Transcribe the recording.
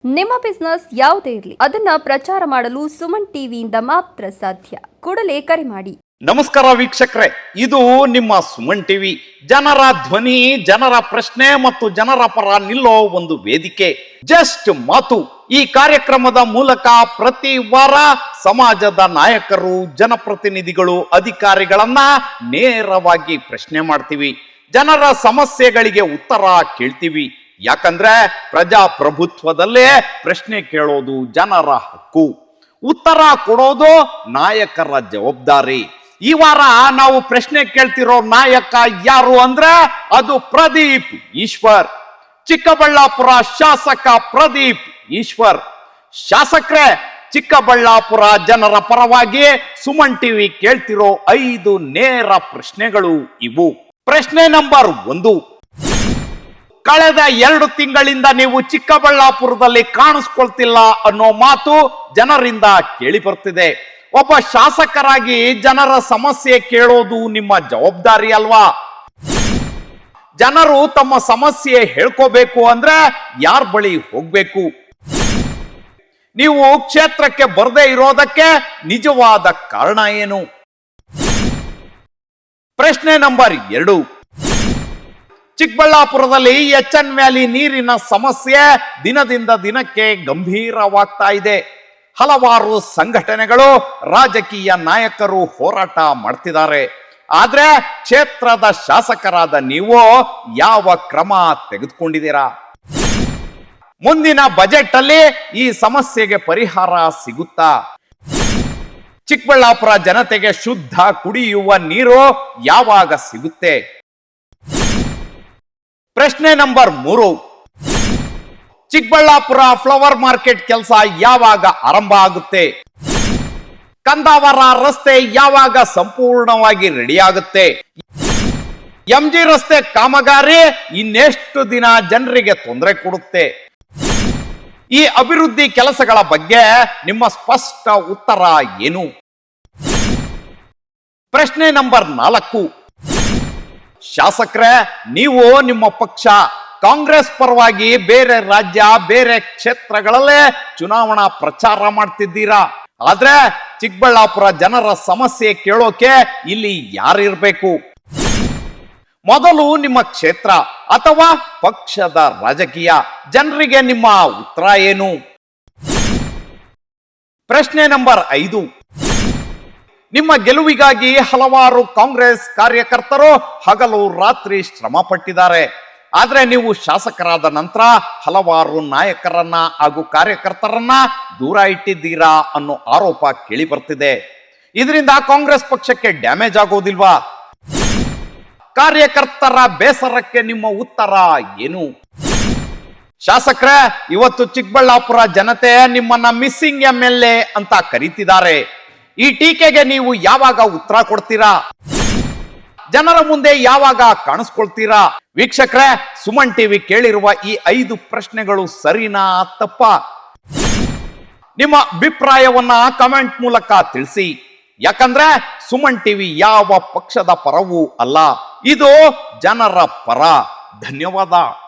ನಿಮ್ಮ ಬಿಸ್ನೆಸ್ ಯಾವುದೇ ಇರಲಿ ಅದನ್ನ ಪ್ರಚಾರ ಮಾಡಲು ಸುಮನ್ ಟಿವಿಯಿಂದ ಮಾತ್ರ ಸಾಧ್ಯ. ಕೂಡಲೇ ಕರೆ ಮಾಡಿ. ನಮಸ್ಕಾರ ವೀಕ್ಷಕರೇ, ಇದು ನಿಮ್ಮ ಸುಮನ್ ಟಿವಿ. ಜನರ ಧ್ವನಿ, ಜನರ ಪ್ರಶ್ನೆ ಮತ್ತು ಜನರ ಪರ ನಿಲ್ಲೋ ಒಂದು ವೇದಿಕೆ. ಜಸ್ಟ್ ಮಾತು ಈ ಕಾರ್ಯಕ್ರಮದ ಮೂಲಕ ಪ್ರತಿ ವಾರ ಸಮಾಜದ ನಾಯಕರು, ಜನಪ್ರತಿನಿಧಿಗಳು, ಅಧಿಕಾರಿಗಳನ್ನ ನೇರವಾಗಿ ಪ್ರಶ್ನೆ ಮಾಡ್ತೀವಿ. ಜನರ ಸಮಸ್ಯೆಗಳಿಗೆ ಉತ್ತರ ಕೇಳ್ತೀವಿ. ಯಾಕಂದ್ರೆ ಪ್ರಜಾಪ್ರಭುತ್ವದಲ್ಲೇ ಪ್ರಶ್ನೆ ಕೇಳೋದು ಜನರ ಹಕ್ಕು, ಉತ್ತರ ಕೊಡೋದು ನಾಯಕರ ಜವಾಬ್ದಾರಿ. ಈ ವಾರ ನಾವು ಪ್ರಶ್ನೆ ಕೇಳ್ತಿರೋ ನಾಯಕ ಯಾರು ಅಂದ್ರೆ ಅದು ಪ್ರದೀಪ್ ಈಶ್ವರ್, ಚಿಕ್ಕಬಳ್ಳಾಪುರ ಶಾಸಕ ಪ್ರದೀಪ್ ಈಶ್ವರ್. ಶಾಸಕರೇ, ಚಿಕ್ಕಬಳ್ಳಾಪುರ ಜನರ ಪರವಾಗಿ ಸುಮನ್ ಟಿವಿ ಕೇಳ್ತಿರೋ 5 ನೇರ ಪ್ರಶ್ನೆಗಳು ಇವು. ಪ್ರಶ್ನೆ ನಂಬರ್ 1. ಕಳೆದ 2 ತಿಂಗಳಿಂದ ನೀವು ಚಿಕ್ಕಬಳ್ಳಾಪುರದಲ್ಲಿ ಕಾಣಿಸ್ಕೊಳ್ತಿಲ್ಲ ಅನ್ನೋ ಮಾತು ಜನರಿಂದ ಕೇಳಿ ಬರ್ತಿದೆ. ಒಬ್ಬ ಶಾಸಕರಾಗಿ ಜನರ ಸಮಸ್ಯೆ ಕೇಳೋದು ನಿಮ್ಮ ಜವಾಬ್ದಾರಿ ಅಲ್ವಾ? ಜನರು ತಮ್ಮ ಸಮಸ್ಯೆ ಹೇಳ್ಕೋಬೇಕು ಅಂದ್ರೆ ಯಾರ ಬಳಿ ಹೋಗ್ಬೇಕು? ನೀವು ಕ್ಷೇತ್ರಕ್ಕೆ ಬರದೇ ಇರೋದಕ್ಕೆ ನಿಜವಾದ ಕಾರಣ ಏನು? ಪ್ರಶ್ನೆ ನಂಬರ್ 2. ಚಿಕ್ಕಬಳ್ಳಾಪುರದಲ್ಲಿ ಎಚ್ಎನ್ ವ್ಯಾಲಿ ನೀರಿನ ಸಮಸ್ಯೆ ದಿನದಿಂದ ದಿನಕ್ಕೆ ಗಂಭೀರವಾಗ್ತಾ ಇದೆ. ಹಲವಾರು ಸಂಘಟನೆಗಳು, ರಾಜಕೀಯ ನಾಯಕರು ಹೋರಾಟ ಮಾಡ್ತಿದ್ದಾರೆ. ಆದ್ರೆ ಕ್ಷೇತ್ರದ ಶಾಸಕರಾದ ನೀವು ಯಾವ ಕ್ರಮ ತೆಗೆದುಕೊಂಡಿದ್ದೀರಾ? ಮುಂದಿನ ಬಜೆಟ್ ಅಲ್ಲಿ ಈ ಸಮಸ್ಯೆಗೆ ಪರಿಹಾರ ಸಿಗುತ್ತಾ? ಚಿಕ್ಕಬಳ್ಳಾಪುರ ಜನತೆಗೆ ಶುದ್ಧ ಕುಡಿಯುವ ನೀರು ಯಾವಾಗ ಸಿಗುತ್ತೆ? ಪ್ರಶ್ನೆ ನಂಬರ್ 3. ಚಿಕ್ಕಬಳ್ಳಾಪುರ ಫ್ಲವರ್ ಮಾರ್ಕೆಟ್ ಕೆಲಸ ಯಾವಾಗ ಆರಂಭ ಆಗುತ್ತೆ? ಕಂದಾವರ ರಸ್ತೆ ಯಾವಾಗ ಸಂಪೂರ್ಣವಾಗಿ ರೆಡಿ ಆಗುತ್ತೆ? ಎಂಜಿ ರಸ್ತೆ ಕಾಮಗಾರಿ ಇನ್ನೆಷ್ಟು ದಿನ ಜನರಿಗೆ ತೊಂದರೆ ಕೊಡುತ್ತೆ? ಈ ಅಭಿವೃದ್ಧಿ ಕೆಲಸಗಳ ಬಗ್ಗೆ ನಿಮ್ಮ ಸ್ಪಷ್ಟ ಉತ್ತರ ಏನು? ಪ್ರಶ್ನೆ ನಂಬರ್ 4. ಶಾಸಕರೇ, ನೀವು ನಿಮ್ಮ ಪಕ್ಷ ಕಾಂಗ್ರೆಸ್ ಪರವಾಗಿ ಬೇರೆ ರಾಜ್ಯ, ಬೇರೆ ಕ್ಷೇತ್ರಗಳಲ್ಲೇ ಚುನಾವಣಾ ಪ್ರಚಾರ ಮಾಡ್ತಿದ್ದೀರಾ. ಆದ್ರೆ ಚಿಕ್ಕಬಳ್ಳಾಪುರ ಜನರ ಸಮಸ್ಯೆ ಕೇಳೋಕೆ ಇಲ್ಲಿ ಯಾರಿರ್ಬೇಕು? ಮೊದಲು ನಿಮ್ಮ ಕ್ಷೇತ್ರ ಅಥವಾ ಪಕ್ಷದ ರಾಜಕೀಯ. ಜನರಿಗೆ ನಿಮ್ಮ ಉತ್ತರ ಏನು? ಪ್ರಶ್ನೆ ನಂಬರ್ 5. ನಿಮ್ಮ ಗೆಲುವಿಗಾಗಿ ಹಲವಾರು ಕಾಂಗ್ರೆಸ್ ಕಾರ್ಯಕರ್ತರು ಹಗಲು ರಾತ್ರಿ ಶ್ರಮ ಪಟ್ಟಿದ್ದಾರೆ. ಆದ್ರೆ ನೀವು ಶಾಸಕರಾದ ನಂತರ ಹಲವಾರು ನಾಯಕರನ್ನ ಹಾಗೂ ಕಾರ್ಯಕರ್ತರನ್ನ ದೂರ ಇಟ್ಟಿದ್ದೀರಾ ಅನ್ನೋ ಆರೋಪ ಕೇಳಿ ಬರ್ತಿದೆ. ಇದರಿಂದ ಕಾಂಗ್ರೆಸ್ ಪಕ್ಷಕ್ಕೆ ಡ್ಯಾಮೇಜ್ ಆಗೋದಿಲ್ವಾ? ಕಾರ್ಯಕರ್ತರ ಬೇಸರಕ್ಕೆ ನಿಮ್ಮ ಉತ್ತರ ಏನು? ಶಾಸಕರೇ, ಇವತ್ತು ಚಿಕ್ಕಬಳ್ಳಾಪುರ ಜನತೆ ನಿಮ್ಮನ್ನ ಮಿಸ್ಸಿಂಗ್ MLA ಅಂತ ಕರೀತಿದ್ದಾರೆ. ಈ ಟೀಕೆಗೆ ನೀವು ಯಾವಾಗ ಉತ್ತರ ಕೊಡ್ತೀರಾ? ಜನರ ಮುಂದೆ ಯಾವಾಗ ಕಾಣಿಸ್ಕೊಳ್ತೀರಾ? ವೀಕ್ಷಕರೇ, ಸುಮನ್ ಟಿವಿ ಕೇಳಿರುವ ಈ 5 ಪ್ರಶ್ನೆಗಳು ಸರಿನಾ ತಪ್ಪಾ? ನಿಮ್ಮ ಅಭಿಪ್ರಾಯವನ್ನ ಕಮೆಂಟ್ ಮೂಲಕ ತಿಳಿಸಿ. ಯಾಕಂದ್ರೆ ಸುಮನ್ ಟಿವಿ ಯಾವ ಪಕ್ಷದ ಪರವೂ ಅಲ್ಲ, ಇದು ಜನರ ಪರ. ಧನ್ಯವಾದ.